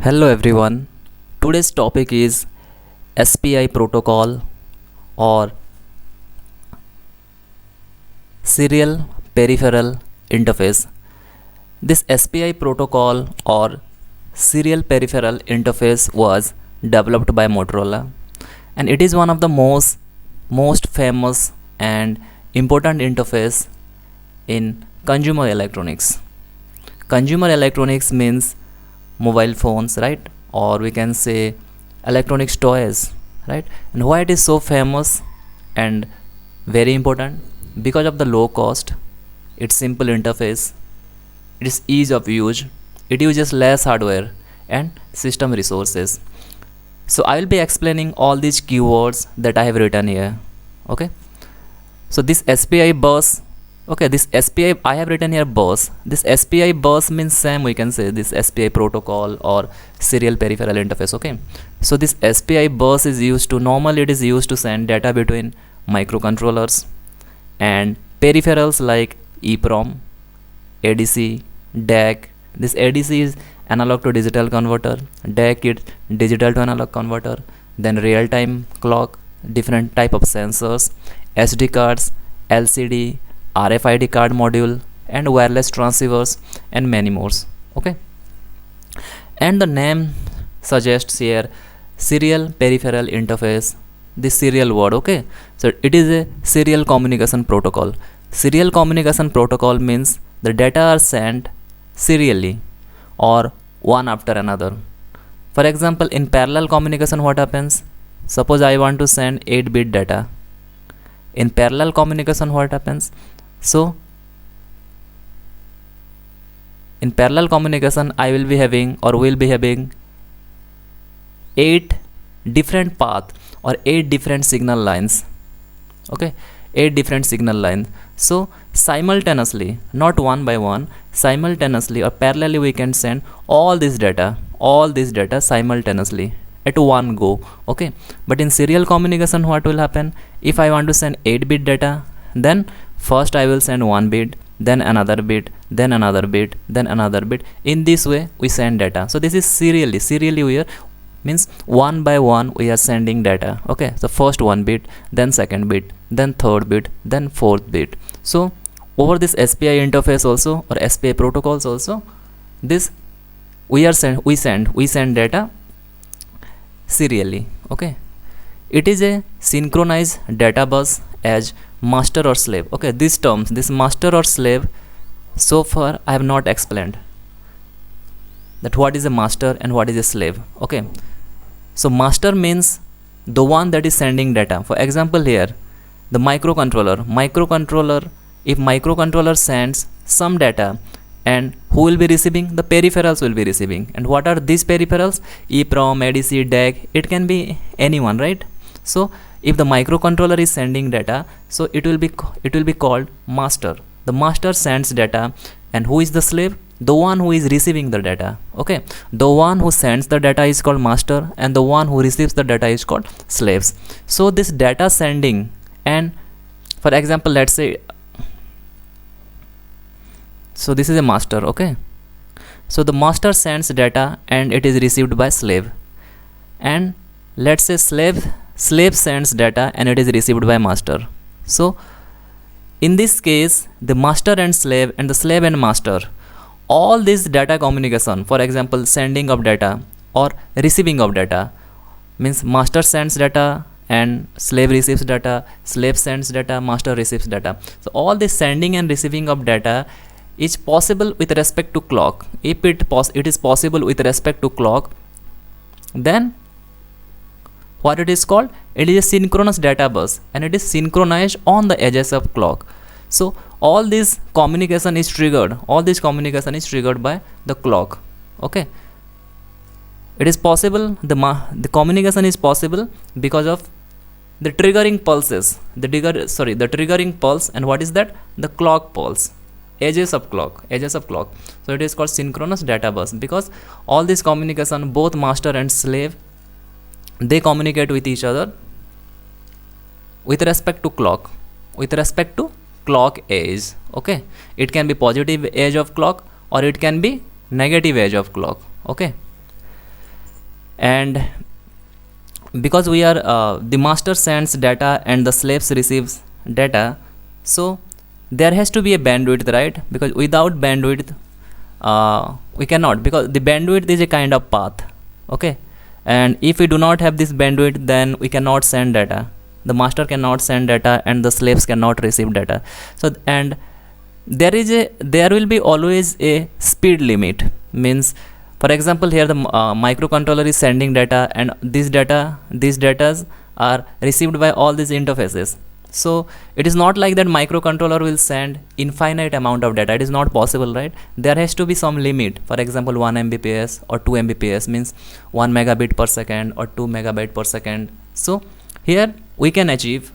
Hello everyone. Today's topic is SPI Protocol or Serial Peripheral Interface. This SPI Protocol or Serial Peripheral Interface was developed by Motorola, and it is one of the most famous and important interface in consumer electronics. Consumer electronics means mobile phones, right? Or we can say electronics toys, right? And why it is so famous and very important? Because of the low cost, its simple interface, its ease of use, it uses less hardware and system resources. So I will be explaining all these keywords that I have written here. Okay, so this SPI bus, okay, this SPI I have written here bus. This SPI bus means same, we can say this SPI protocol or serial peripheral interface. Okay, so this SPI bus is used to, normally it is used to send data between microcontrollers and peripherals like EEPROM, ADC, DAC. This ADC is analog to digital converter, DAC is digital to analog converter, then real-time clock, different type of sensors, SD cards, LCD, RFID card module, and wireless transceivers, and many more. Okay, and the name suggests here serial peripheral interface, this serial word. Okay, so it is a serial communication protocol. Serial communication protocol means the data are sent serially or one after another. For example, in parallel communication, what happens? Suppose I want to send 8-bit data. In parallel communication, what happens? So in parallel communication, I will be having or will be having 8 different path or 8 different signal lines. Okay, 8 different signal lines. So simultaneously, not one by one, simultaneously or parallelly, we can send all this data simultaneously at one go. Okay, but in serial communication, what will happen? If I want to send 8-bit data, then first I will send 1 bit, then another bit, then another bit, then another bit. In this way we send data. So this is serially we are, means one by one we are sending data. Okay, so first 1 bit, then second bit, then third bit, then fourth bit. So over this SPI interface also, or SPI protocols also, this we send data serially. Okay, it is a synchronized data bus as master or slave. Okay, these terms, this master or slave, so far I have not explained that what is a master and what is a slave. Okay, so master means the one that is sending data. For example, here the microcontroller, if microcontroller sends some data, and who will be receiving? The peripherals will be receiving. And what are these peripherals? EEPROM, ADC, DAC, it can be anyone, right? So if the microcontroller is sending data, so it will be called master. The master sends data, and who is the slave? The one who is receiving the data. Okay, the one who sends the data is called master, and the one who receives the data is called slaves. So this data sending, and for example, let's say, so this is a master. Okay, so the master sends data and it is received by slave, and let's say slave sends data and it is received by master. So in this case, the master and slave, and the slave and master, all this data communication, for example, sending of data or receiving of data, means master sends data and slave receives data, slave sends data, master receives data. So all this sending and receiving of data is possible with respect to clock. If it is possible with respect to clock, then what it is called? It is a synchronous data bus, and it is synchronized on the edges of clock. So all this communication is triggered. All this communication is triggered by the clock. Okay, it is possible. The communication is possible because of the triggering pulses. The triggering pulse, and what is that? The clock pulse. Edges of clock. So it is called synchronous data bus, because all this communication, both master and slave, they communicate with each other with respect to clock, edge. Okay, it can be positive edge of clock or it can be negative edge of clock. Okay, And because we are the master sends data and the slaves receives data, so there has to be a bandwidth, right? Because without bandwidth we cannot, because the bandwidth is a kind of path. Okay, and if we do not have this bandwidth, then we cannot send data. The master cannot send data and the slaves cannot receive data. So, and there will be always a speed limit. Means, for example, here the microcontroller is sending data, and these datas are received by all these interfaces. So it is not like that microcontroller will send infinite amount of data. It is not possible, right? There has to be some limit. For example, 1 Mbps or 2 Mbps, means 1 megabit per second or 2 megabyte per second. So here we can achieve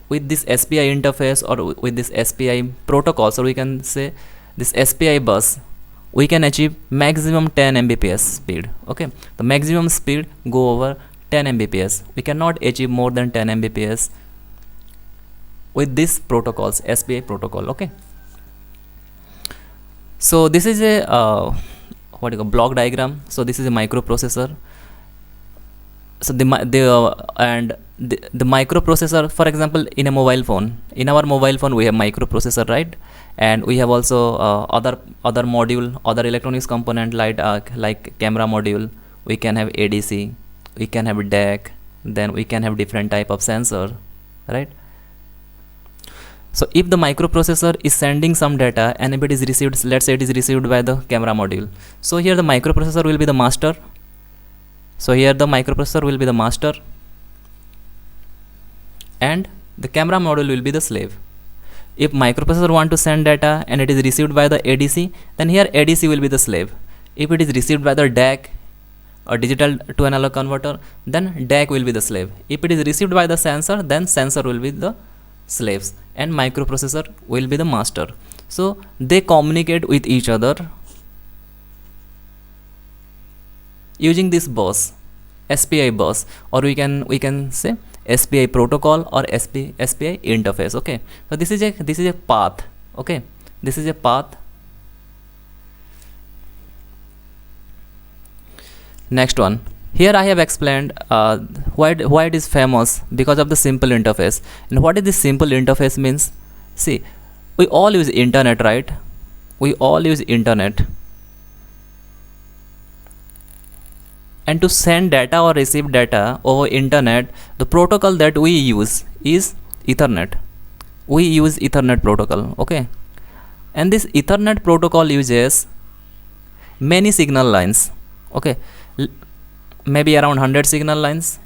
with this SPI interface or with this SPI protocol, so we can say this SPI bus, we can achieve maximum 10 Mbps speed. Okay, the maximum speed go over 10 Mbps. We cannot achieve more than 10 Mbps with this protocols, SPI protocol. Okay, so this is a what you call block diagram. So this is a microprocessor. So the microprocessor, for example, in a mobile phone, in our mobile phone we have microprocessor, right? And we have also other module, other electronics component like camera module. We can have ADC, we can have DAC, then we can have different type of sensor, right? So if the microprocessor is sending some data and if it is received, let's say it is received by the camera module, so here the microprocessor will be the master. So here the microprocessor will be the master and the camera module will be the slave. If microprocessor want to send data and it is received by the ADC, then here ADC will be the slave. If it is received by the DAC or digital to analog converter, then DAC will be the slave. If it is received by the sensor, then sensor will be the slaves and microprocessor will be the master. So they communicate with each other using this bus, SPI bus, or we can say SPI protocol or SPI interface. Okay, so this is a path. Okay, this is a path. Next one, here I have explained why it is famous, because of the simple interface. And what is this simple interface means? See, we all use internet, right? We all use internet, and to send data or receive data over internet, the protocol that we use is Ethernet. We use Ethernet protocol. Okay, and this Ethernet protocol uses many signal lines. Okay, maybe around 100 signal lines.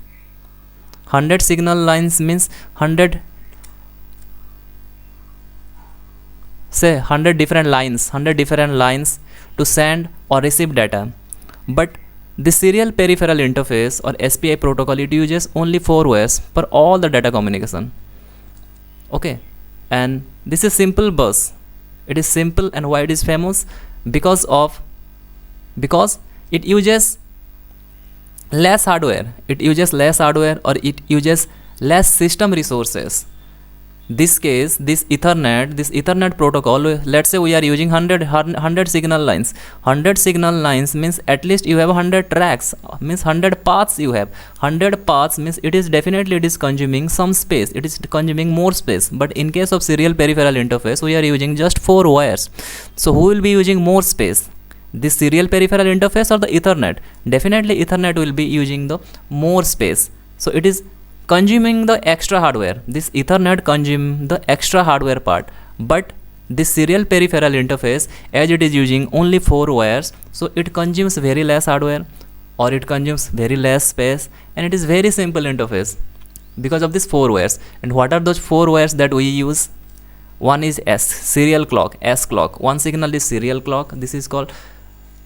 100 signal lines means 100 different lines to send or receive data. But the serial peripheral interface or SPI protocol, it uses only 4 wires for all the data communication. Okay, and this is simple bus. It is simple, and why it is famous? Because it uses less hardware. It uses less hardware, or it uses less system resources. This case, this Ethernet protocol, let's say we are using 100 signal lines. 100 signal lines means at least you have 100 tracks, means 100 paths you have. 100 paths means it is consuming some space, it is consuming more space. But in case of serial peripheral interface, we are using just 4 wires. So who will be using more space? This serial peripheral interface or the Ethernet? Definitely Ethernet will be using the more space. So it is consuming the extra hardware. This Ethernet consumes the extra hardware part, but this serial peripheral interface, as it is using only 4 wires, so it consumes very less hardware, or it consumes very less space, and it is very simple interface because of these 4 wires. And what are those 4 wires that we use? One is serial clock, S clock. One signal is serial clock. This is called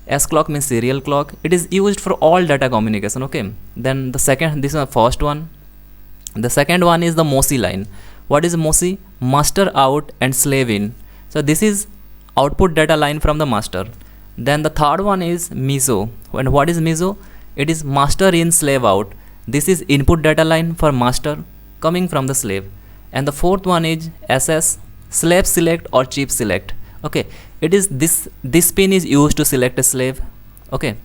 S clock, means serial clock. It is used for all data communication. Okay, then the second, this is the first one. The second one is the MOSI line. What is MOSI? Master out and slave in. So this is output data line from the master. Then the third one is MISO. And what is MISO? It is master in, slave out. This is input data line for master coming from the slave. And the fourth one is SS, slave select or chip select. Okay, it is this pin is used to select a slave. Okay,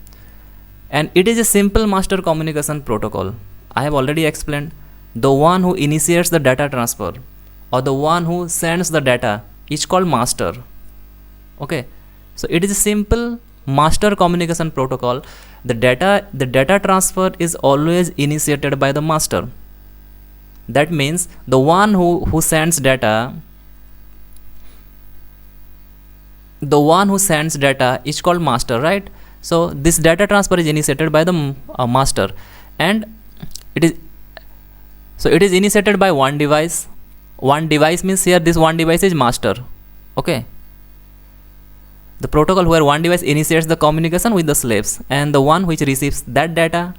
and it is a simple master communication protocol. I have already explained. The one who initiates the data transfer or the one who sends the data is called master. Okay, so it is a simple master communication protocol. The data transfer is always initiated by the master. That means the one who sends data, is called master, right? So this data transfer is initiated by the master, and it is initiated by one device. One device means here this one device is master. Okay, the protocol where one device initiates the communication with the slaves, and the one which receives that data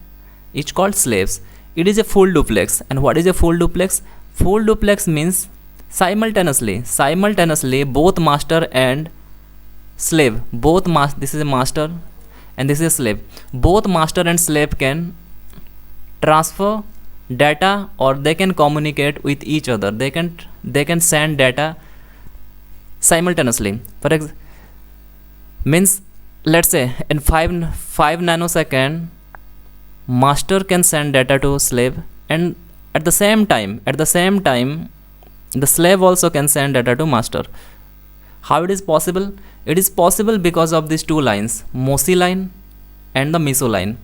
is called slaves. It is a full duplex. And what is a full duplex? Full duplex means simultaneously both master and slave, this is a master and this is a slave, both master and slave can transfer data, or they can communicate with each other. They can send data simultaneously. For example, means let's say in 5 nanosecond master can send data to slave, and at the same time the slave also can send data to master. How it is possible? It is possible because of these two lines, MOSI line and the MISO line.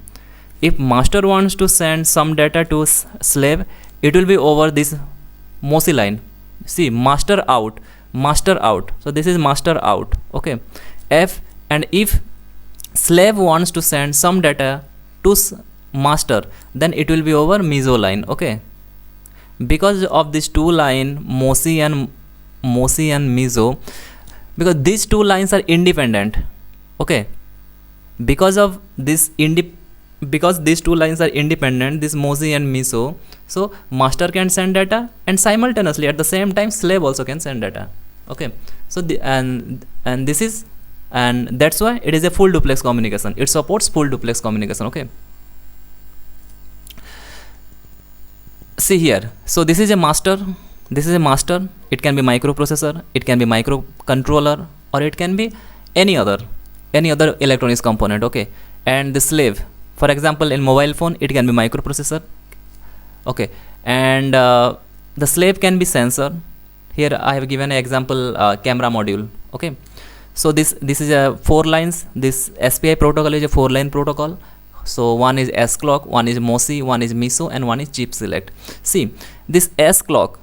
If master wants to send some data to slave, it will be over this MOSI line. See, master out. So this is master out. Okay, and if slave wants to send some data to master, then it will be over MISO line. Okay, because of these two line, MOSI and MISO, because these two lines are independent. Okay, because these two lines are independent, this MOSI and MISO, so master can send data, and simultaneously at the same time slave also can send data. Okay, so this is, and that's why it is a full duplex communication. It supports full duplex communication. Okay, see here, so this is a master, it can be microprocessor, it can be microcontroller, or it can be any other electronics component. Okay, and the slave, for example in mobile phone, it can be microprocessor. Okay, and the slave can be sensor. Here I have given an example, camera module. Okay, so this is a 4 lines. This SPI protocol is a 4-line protocol. So one is S clock, one is MOSI, one is MISO, and one is chip select. See, this S clock,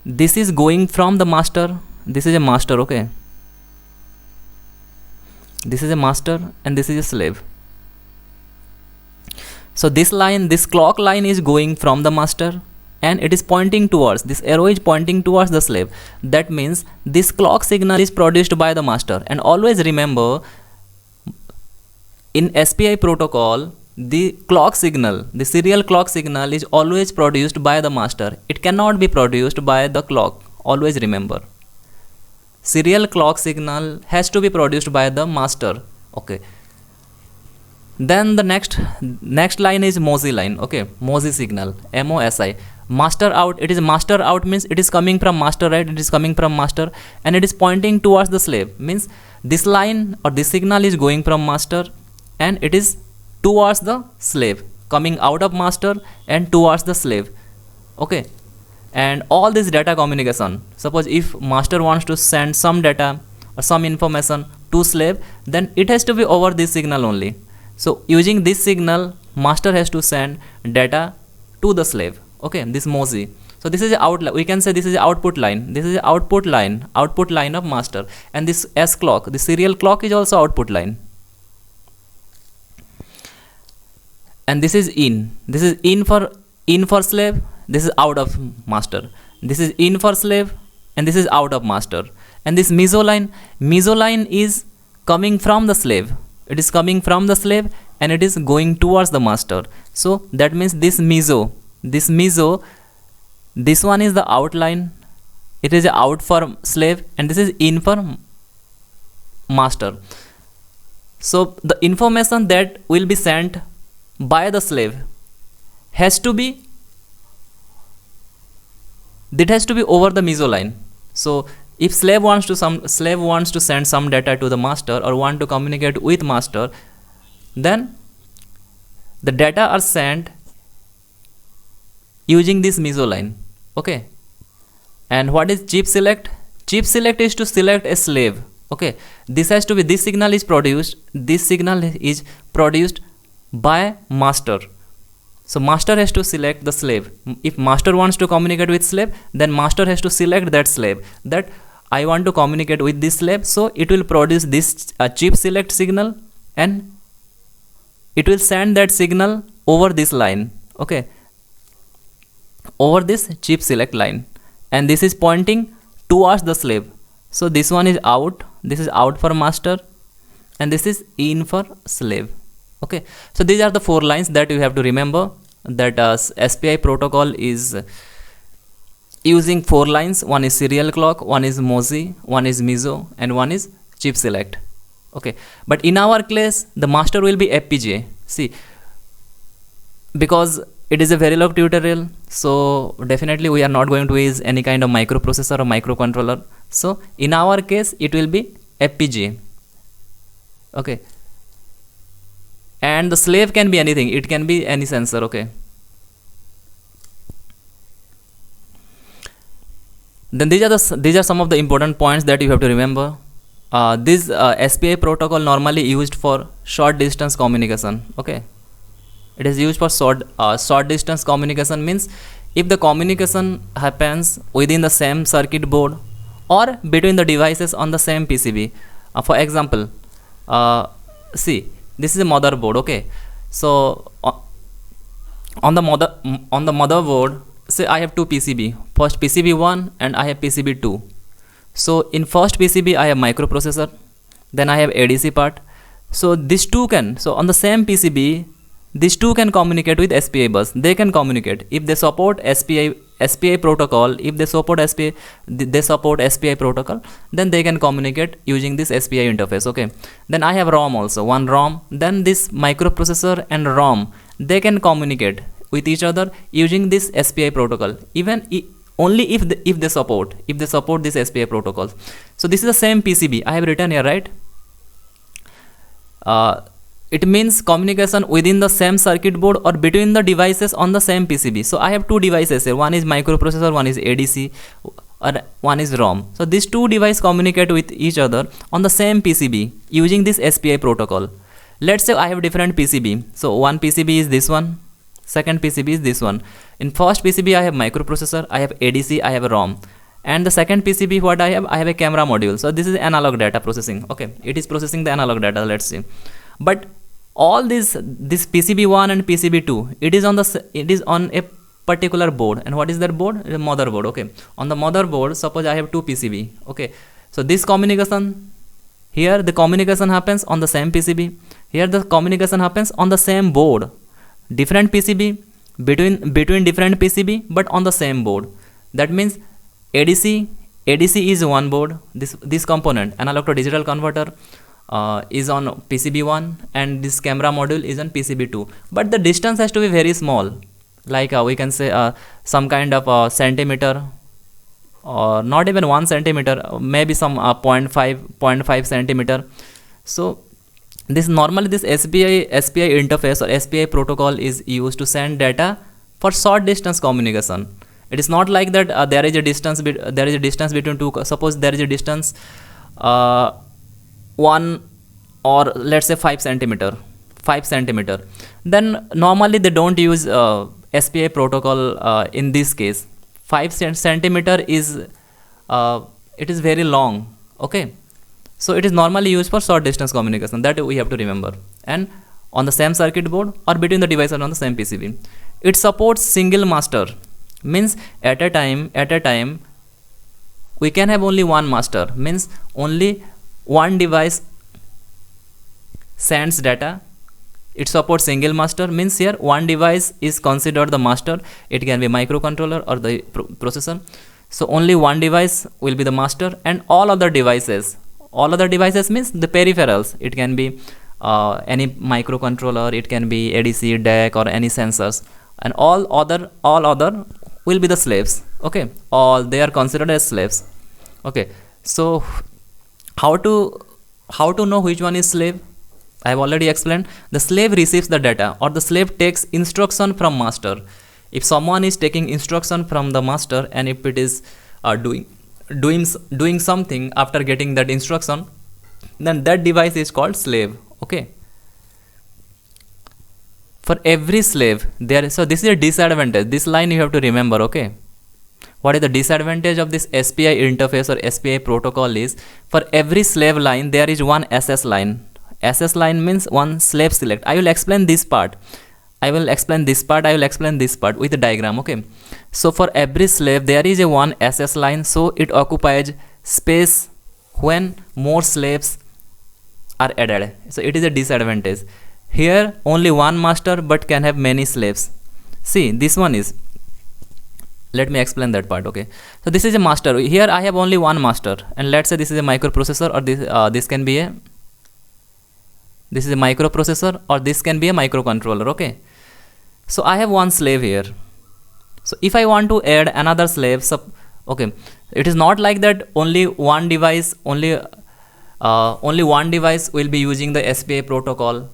this is going from the master. This is a master. Okay, this is a master and this is a slave. So this clock line is going from the master, and it is pointing towards, this arrow is pointing towards the slave. That means this clock signal is produced by the master. And always remember, in SPI protocol, the clock signal, the serial clock signal is always produced by the master. It cannot be produced by the clock. Always remember, serial clock signal has to be produced by the master. Okay, then the next line is MOSI line. Okay, MOSI signal, MOSI, master out. It is master out means it is coming from master, right? It is coming from master and it is pointing towards the slave. Means this line or this signal is going from master and it is towards the slave, coming out of master and towards the slave. Okay, and all this data communication, suppose if master wants to send some data or some information to slave, then it has to be over this signal only. So using this signal, master has to send data to the slave. Okay, this MOSI. So this is the outline. We can say this is the output line. This is the output line of master. And this S clock, the serial clock, is also output line. And this is in. This is in for slave. This is out of master. This is in for slave, and this is out of master. And this MISO line is coming from the slave. It is coming from the slave and it is going towards the master. So that means this MISO, this one is the outline. It is out for slave and this is in for master. So the information that will be sent by the slave has to be over the MISO line. So if slave wants to send some data to the master or want to communicate with master, then The data are sent using this meso line. Okay. And what is chip select? Chip select is to select a slave. Okay. This has to be, this signal is produced by master. So master has to select the slave. If master wants to communicate with slave, then master has to select that slave, that I want to communicate with this slave. So it will produce this chip select signal, and it will send that signal over this line. Okay, over this chip select line, and this is pointing towards the slave. So this one is out, this is out for master, and this is in for slave. Okay, so these are the 4 lines that you have to remember, that SPI protocol is using 4 lines. One is serial clock, one is MOSI, one is MISO, and one is chip select. Okay, but in our case the master will be FPGA. See, because it is a Verilog tutorial, so definitely we are not going to use any kind of microprocessor or microcontroller. So in our case it will be FPGA. Okay, and the slave can be anything, it can be any sensor. Okay, then these are some of the important points that you have to remember. This SPI protocol normally used for short distance communication. Okay, it is used for short distance communication, means if the communication happens within the same circuit board or between the devices on the same PCB. For example, see, this is a motherboard. Okay, so on the motherboard, say I have 2 PCB, first PCB 1 and I have PCB 2. So in first PCB I have microprocessor, then I have ADC part. So these two can, so on the same PCB these two can communicate with SPI bus. They can communicate if they support SPI protocol. If they support SPI protocol, then they can communicate using this SPI interface. Okay, then I have ROM also, one ROM, then this microprocessor and ROM, they can communicate with each other using this SPI protocol, even only if they support this SPI protocol. So this is the same PCB I have written here, right? It means communication within the same circuit board or between the devices on the same PCB. So I have 2 devices here, one is microprocessor, one is ADC, or one is ROM. So these 2 devices communicate with each other on the same PCB using this SPI protocol. Let's say I have different PCB. So one PCB is this one, second PCB is this one. In first PCB I have microprocessor, I have ADC, I have ROM. And the second PCB what I have a camera module. So this is analog data processing. Okay, it is processing the analog data. Let's see. But all this PCB1 and PCB2, it is on a particular board. And what is that board? The motherboard. Okay, on the motherboard, suppose I have 2 PCB. Okay, so this communication, here the communication happens on the same PCB, here the communication happens on the same board. Different PCB between different PCB, but on the same board. That means ADC is one board. This component, analog to digital converter, is on PCB1, and this camera module is on PCB2. But the distance has to be very small, like we can say some kind of centimeter, or not even 1 centimeter, maybe some 0.5 centimeter. So this normally this SPI interface or SPI protocol is used to send data for short distance communication. It is not like that there is a distance between two. Suppose there is a distance 1 or let's say 5 centimeter. Then normally they don't use SPI protocol in this case. 5 centimeter is it is very long. Okay, so it is normally used for short distance communication, that we have to remember, and on the same circuit board or between the devices on the same PCB. It supports single master, means at a time we can have only one master, means only one device sends data. It supports single master, means here one device is considered the master. It can be microcontroller or the processor. So only one device will be the master, and all other devices means the peripherals. It can be any microcontroller, it can be ADC, DAC, or any sensors, and all other will be the slaves. Okay, all they are considered as slaves. Okay, so how to know which one is slave? I have already explained. The slave receives the data, or the slave takes instruction from master. If someone is taking instruction from the master, and if it is doing something after getting that instruction, then that device is called slave. Okay. For every slave there is, so this is a disadvantage. This line you have to remember. Okay. What is the disadvantage of this SPI interface or SPI protocol is, for every slave line there is one SS line. SS line means one slave select. I will explain this part. I will explain this part with the diagram. Okay. So for every slave there is a one SS line, so it occupies space when more slaves are added. So it is a disadvantage. Here only one master but can have many slaves. See, this one is, let me explain that part. Okay, so this is a master. Here I have only one master, and let's say this is a microprocessor, or this can be a, this is a microprocessor, or this can be a microcontroller. Okay, so I have one slave here. So if I want to add another slave, okay, it is not like that only one device will be using the SPI protocol.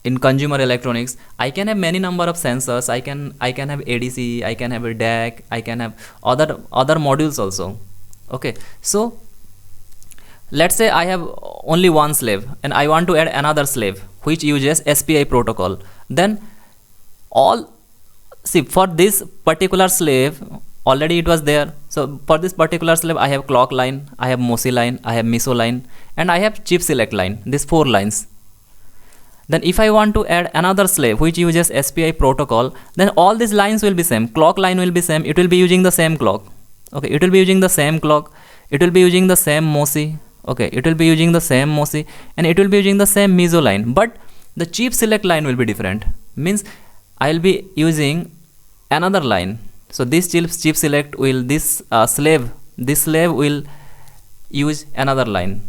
In consumer electronics, I can have many number of sensors. I can have ADC, I can have a DAC, I can have other modules also. Okay, so let's say I have only one slave and I want to add another slave which uses SPI protocol. Then for this particular slave already it was there. So for this particular slave I have clock line, I have MOSI line, I have MISO line, and I have chip select line. These 4 lines. Then if I want to add another slave which uses SPI protocol, then all these lines will be same. Clock line will be same. It will be using the same clock. Okay, it will be using the same clock. It will be using the same MOSI. Okay, it will be using the same MOSI, and it will be using the same MISO line. But the chip select line will be different. Means I will be using another line. So this chip select will, this slave will use another line.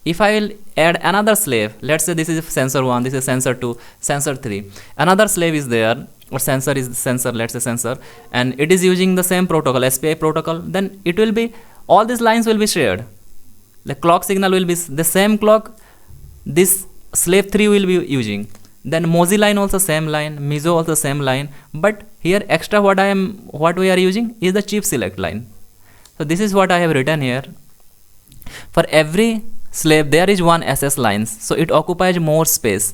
If I will add another slave, let's say this is sensor 1, this is sensor 2, sensor 3. Another slave is there, or sensor is sensor, let's say sensor, and it is using the same protocol, SPI protocol. Then it will be, all these lines will be shared. The clock signal will be the same clock this slave 3 will be using. Then MOSI line also same line, MISO also same line. But here extra what we are using is the chip select line. So this is what I have written here. For every slave there is one SS lines, so it occupies more space,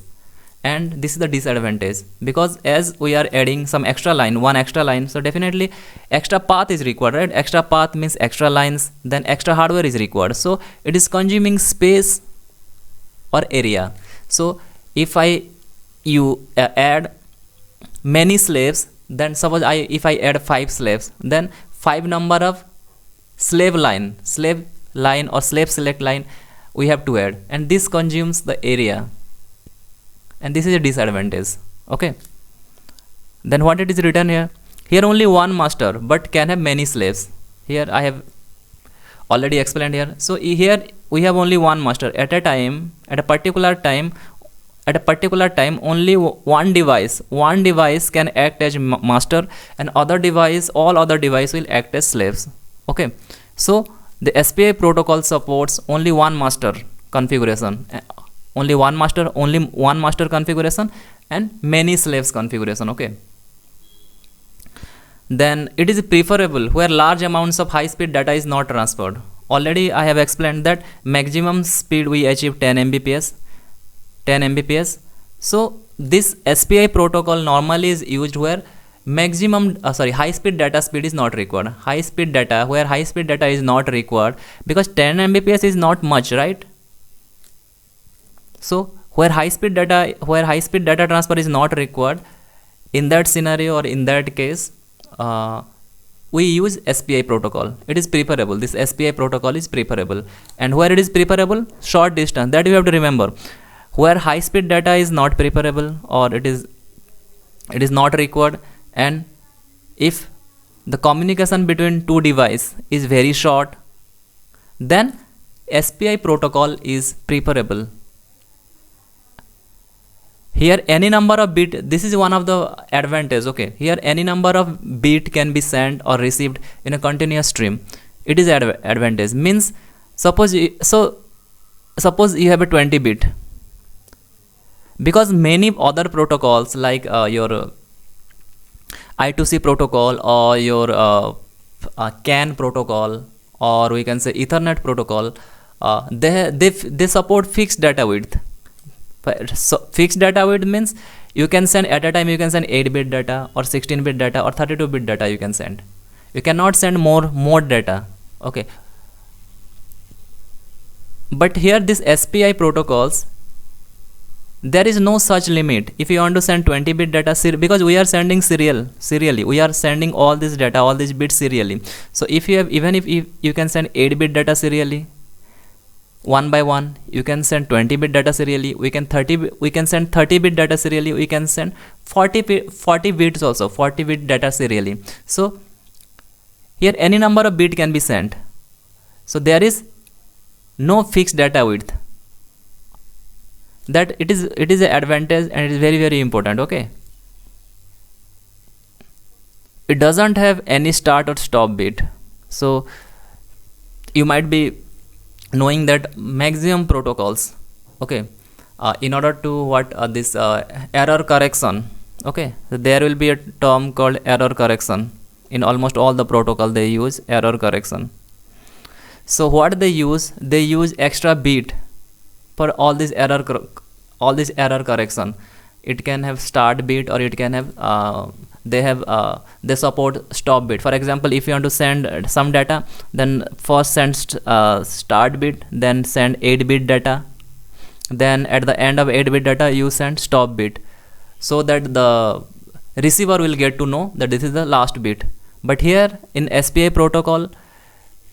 and this is the disadvantage, because as we are adding some extra line, one extra line, so definitely extra path is required, right? Extra path means extra lines, then extra hardware is required, so it is consuming space or area. So if you add many slaves, then suppose if I add 5 slaves, then 5 number of slave line or slave select line we have to add, and this consumes the area, and this is a disadvantage. Okay, then what it is written here? Here only one master but can have many slaves. Here I have already explained here. So here we have only one master at a time, at a particular time only one device can act as master, and all other device will act as slaves. Okay, so the SPI protocol supports only one master configuration, only one master configuration, and many slaves configuration. Okay, then it is preferable where large amounts of high speed data is not transferred. Already I have explained that maximum speed we achieve 10 Mbps. So this SPI protocol normally is used where maximum high speed data speed is not required. High speed data is not required because 10 Mbps is not much, right? So where high speed data transfer is not required, in that scenario or in that case we use SPI protocol. It is preferable. This SPI protocol is preferable. And where it is preferable? Short distance. That you have to remember. Where high speed data is not preferable, or it is not required, and if the communication between two devices is very short, then SPI protocol is preferable. Here any number of bit, this is one of the advantage. Okay, here any number of bit can be sent or received in a continuous stream. It is advantage. Means suppose suppose you have a 20 bit, because many other protocols like your I2C protocol or your CAN protocol, or we can say Ethernet protocol, they support fixed data width. So fixed data width means you can send at a time, you can send 8-bit data or 16-bit data or 32-bit data you can send. You cannot send more data. Okay. But here this SPI protocols, there is no such limit. If you want to send 20-bit data, because we are sending serially, we are sending all this data, all these bits serially. So if you have, even if you can send 8-bit data serially, one by one, you can send 20-bit data serially, we can send 30-bit data serially, we can send 40 bits also, 40-bit data serially. So here any number of bit can be sent. So there is no fixed data width. That it is an advantage, and it is very important. Okay, it doesn't have any start or stop bit. So you might be knowing that maximum protocols, okay, in order to what this error correction, okay, so there will be a term called error correction. In almost all the protocol they use error correction. So what they use extra bit for all this error correction. It can have start bit, or it can have they support stop bit. For example, if you want to send some data, then first send start bit, then send 8-bit data, then at the end of 8-bit data you send stop bit, so that the receiver will get to know that this is the last bit. But here in SPI protocol,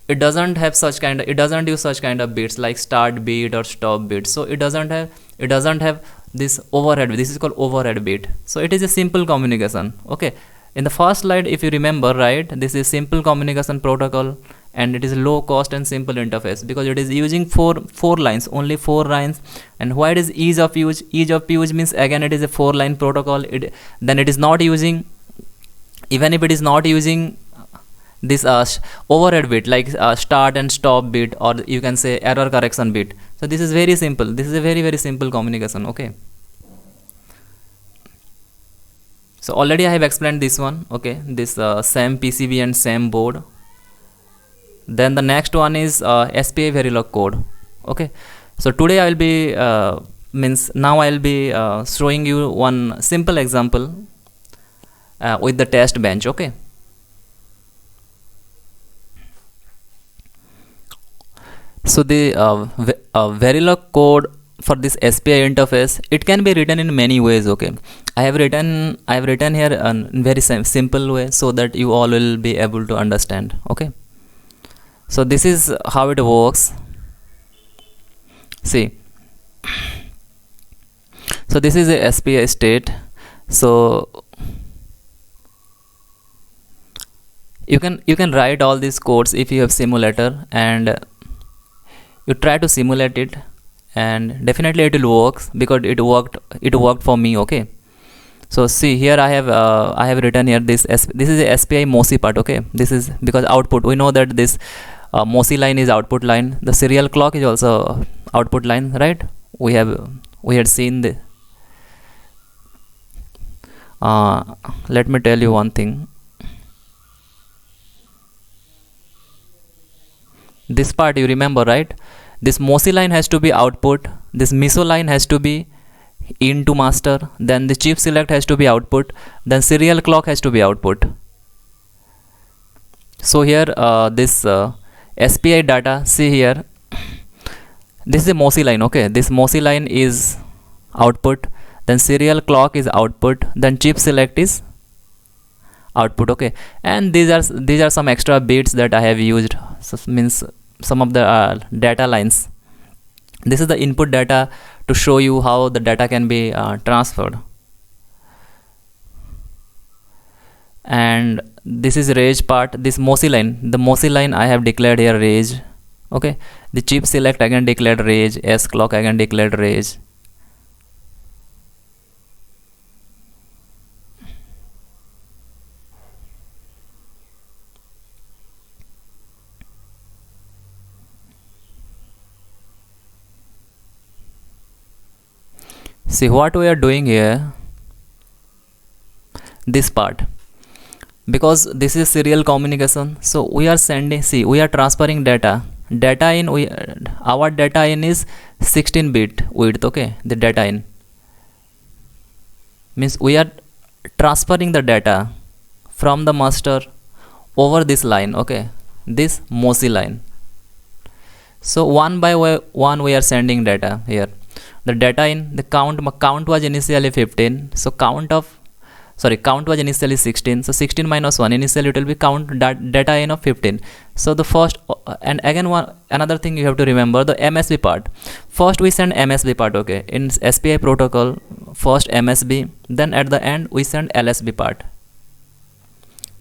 it doesn't use such kind of bits like start bit or stop bit. So it doesn't have this overhead. This is called overhead bit. So it is a simple communication. Okay, in the first slide, if you remember, right, this is simple communication protocol, and it is low cost and simple interface, because it is using four lines, only 4 lines. And why it is ease of use? Ease of use means, again, it is a 4-line protocol. Then it is not using, even if it is not using this overhead bit like start and stop bit, or you can say error correction bit. So this is very simple. This is a very simple communication. Okay, so already I have explained this one. Okay, this same PCB and same board. Then the next one is SPI Verilog code. Okay, so today I will be now I will be showing you one simple example with the Testbench. Okay, so the Verilog code for this SPI interface, it can be written in many ways. Okay, I have written here in very simple way, so that you all will be able to understand. Okay, so this is how it works. See, so this is a SPI state. So you can write all these codes if you have simulator, and you try to simulate it, and definitely it will work, because it worked for me. Okay, so see here I have written here this is a SPI MOSI part. Okay, this is because output, we know that this MOSI line is output line. The serial clock is also output line, right? We had seen the let me tell you one thing. This part you remember, right? This MOSI line has to be output, this MISO line has to be in to master, then the chip select has to be output, then serial clock has to be output. So here this SPI data, see here, this is a MOSI line. Okay, this MOSI line is output, then serial clock is output, then chip select is output. Okay, and these are some extra bits that I have used. So means some of the data lines. This is the input data to show you how the data can be transferred. And this is range part. This MOSI line, the MOSI line I have declared here range. Okay, the chip select again declared range, S clock again declared range. See what we are doing here, this part, because this is serial communication, so we are sending, see, we are transferring data in, our data in is 16-bit width, okay. The data in means we are transferring the data from the master over this line, okay, this MOSI line. So one by one we are sending data here. The data in, the count was initially 15, so count was initially 16, so 16 minus 1, initially it will be count data in of 15. So the first, and again another thing you have to remember, the MSB part. First we send MSB part, okay, in SPI protocol, first MSB, then at the end we send LSB part.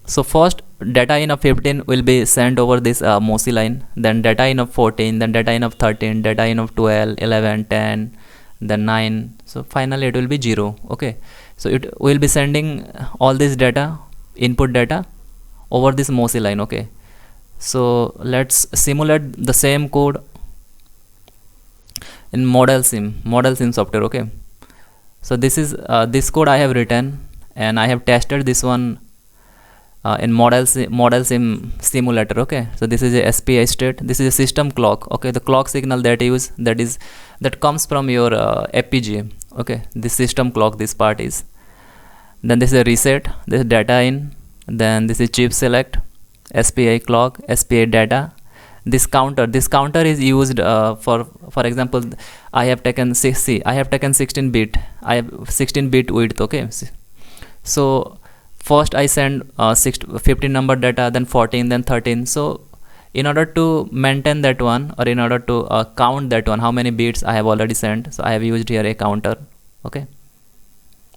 So first data in of 15 will be sent over this MOSI line, then data in of 14, then data in of 13, data in of 12, 11, 10, then 9, so finally it will be 0, okay. So it will be sending all this data, input data, over this MOSI line, okay. So let's simulate the same code in model sim software, okay. So this is this code I have written, and I have tested this one in model sim simulator, okay. So this is a SPI state, this is a system clock, okay. The clock signal that comes from your FPGA, okay. This system clock, this part is, then this is a reset, this is data in, then this is chip select, SPI clock, SPI data, this counter is used for example, I have taken 16 bit width, okay. So first I send 15 number data, then 14, then 13. So in order to maintain that one, or in order to count that one, how many bits I have already sent, so I have used here a counter, okay.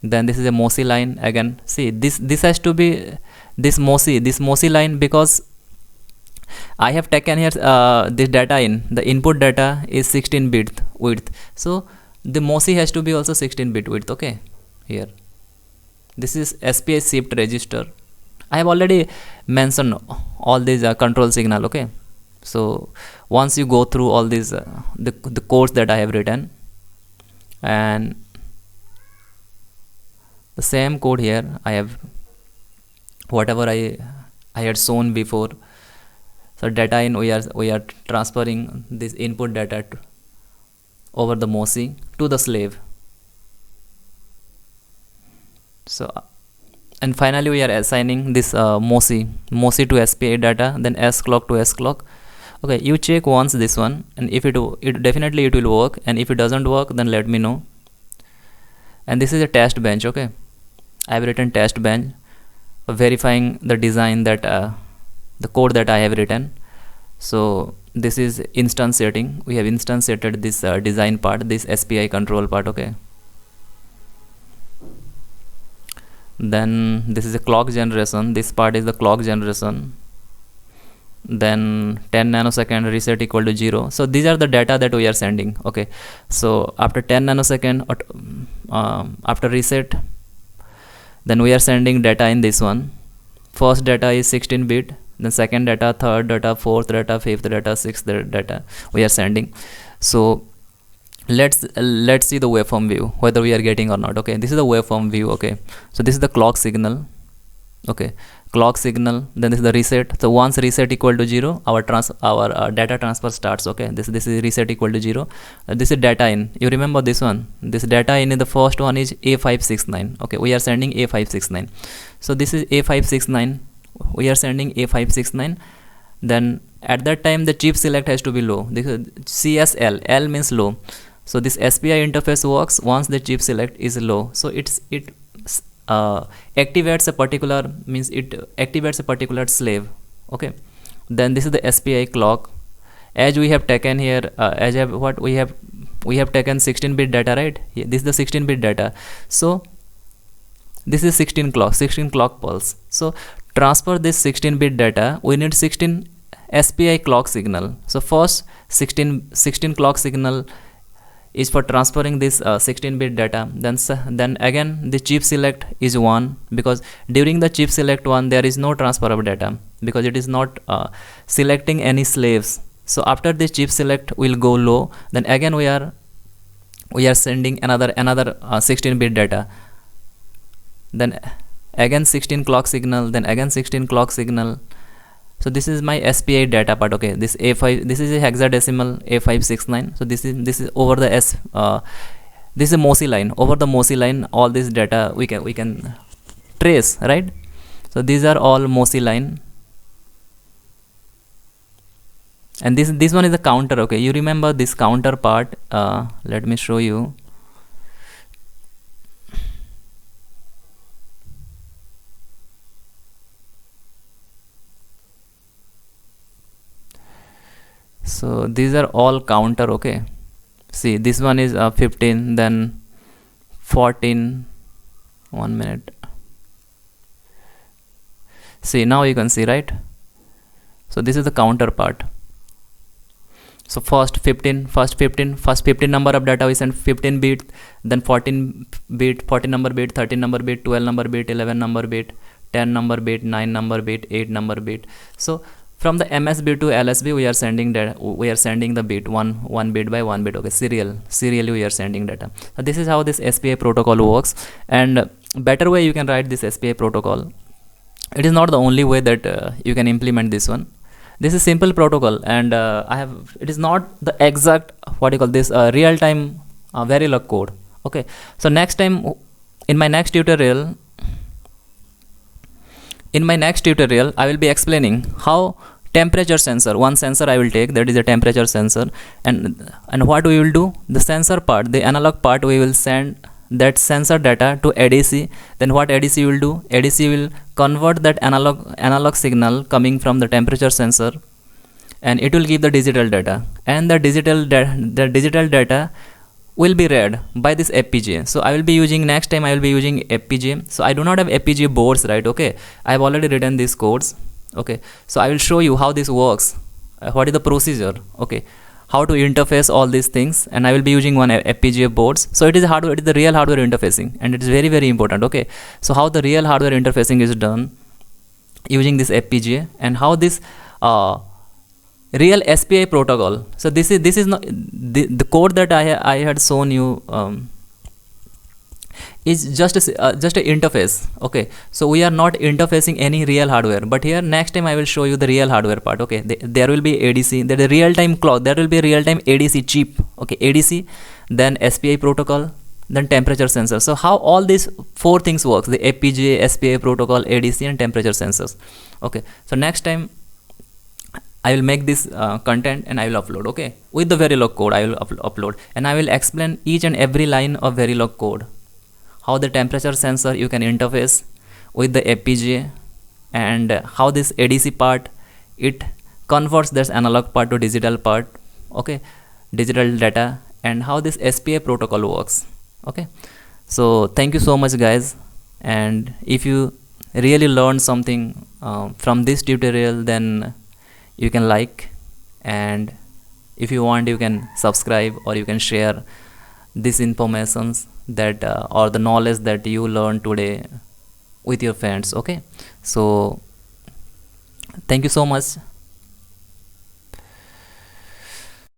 Then this is a MOSI line again. See, this has to be this MOSI line, because I have taken here this data in, the input data is 16-bit width, so the MOSI has to be also 16-bit width, okay. Here this is SPI shift register. I have already mentioned all these control signal, okay. So once you go through all these the codes that I have written, and the same code here I have, whatever I had shown before. So data in, we are transferring this input data over the MOSI to the slave. So and finally we are assigning this MOSI to SPI data, then S clock to S clock, okay. You check once this one, and if it definitely it will work, and if it doesn't work, then let me know. And this is a test bench, okay. I have written test bench verifying the design, that the code that I have written. So this is instantiating, we have instantiated this design part, this SPI control part, okay. Then this is a clock generation, this part is the clock generation, then 10 nanosecond reset equal to 0. So these are the data that we are sending, okay. So after 10 nanosecond after reset, then we are sending data in this one. First data is 16-bit, then second data, third data, fourth data, fifth data, sixth data we are sending. So let's see the waveform view, whether we are getting or not, okay. This is the waveform view, okay. So this is the clock signal, okay, clock signal, then this is the reset. So once reset equal to 0, our data transfer starts, okay. This is reset equal to 0. This is data in, you remember this one, this data in the first one is A569, okay. We are sending A569, so this is A569, we are sending A569. Then at that time the chip select has to be low, this is CSL, L means low. So this SPI interface works once the chip select is low, so it activates a particular, means it activates a particular slave, okay. Then this is the SPI clock, as we have taken here we have taken 16-bit data, right. This is the 16-bit data, so this is 16 clock pulse. So transfer this 16-bit data, we need 16 SPI clock signal. So first 16 clock signal is for transferring this 16-bit data, then again the chip select is 1, because during the chip select 1 there is no transfer of data, because it is not selecting any slaves. So after this chip select will go low, then again we are we are sending another 16-bit data, then again 16 clock signal, then again 16 clock signal. So this is my SPI data part. Okay, this A5, this is a hexadecimal A569. So this is over the this is a MOSI line. Over the MOSI line, all this data we can trace, right? So these are all MOSI line, and this one is a counter. Okay, you remember this counter part? Let me show you. So these are all counter. Okay, see, this one is 15, then 14. 1 minute. See, now you can see, right? So this is the counter part. So first 15 number of data we send 15 bit, then 14 bit, 14 number bit, 13 number bit, 12 number bit, 11 number bit, 10 number bit, 9 number bit, 8 number bit. So from the MSB to LSB we are sending data, we are sending the bit one bit by one bit. Okay, serially we are sending data. So this is how this SPI protocol works, and better way you can write this SPI protocol. It is not the only way that you can implement this one. This is simple protocol, and it is not the exact real-time Verilog code. Okay, so next time in my next tutorial I will be explaining how temperature sensor, one sensor I will take, that is a temperature sensor, and what we will do, the sensor part, the analog part, we will send that sensor data to ADC. Then what ADC will do, ADC will convert that analog signal coming from the temperature sensor, and it will give the digital data, and the digital data will be read by this FPGA. So I will be using, next time I will be using FPGA. So I do not have FPGA boards, right? Okay, I have already written these codes. Okay, so I will show you how this works, what is the procedure, okay, how to interface all these things, and I will be using one FPGA boards. So it is hardware, it is the real hardware interfacing, and it is very, very important. Okay, so how the real hardware interfacing is done using this FPGA, and how this real SPI protocol. So this is not the code that I had shown you is just a interface. Okay, so we are not interfacing any real hardware, but here next time I will show you the real hardware part. Okay, there will be ADC, there is real-time clock, there will be real-time ADC chip. Okay, ADC, then SPI protocol, then temperature sensor. So how all these four things works, the FPGA, SPI protocol, ADC, and temperature sensors. Okay, so next time I will make this content and I will upload. Okay, with the Verilog code I will upload, and I will explain each and every line of Verilog code, how the temperature sensor you can interface with the FPGA, and how this ADC part, it converts this analog part to digital part. Okay, digital data, and how this SPI protocol works. Okay, so thank you so much guys, and if you really learned something from this tutorial, then you can like, and if you want you can subscribe, or you can share this informations that or the knowledge that you learned today with your friends. Okay, so thank you so much.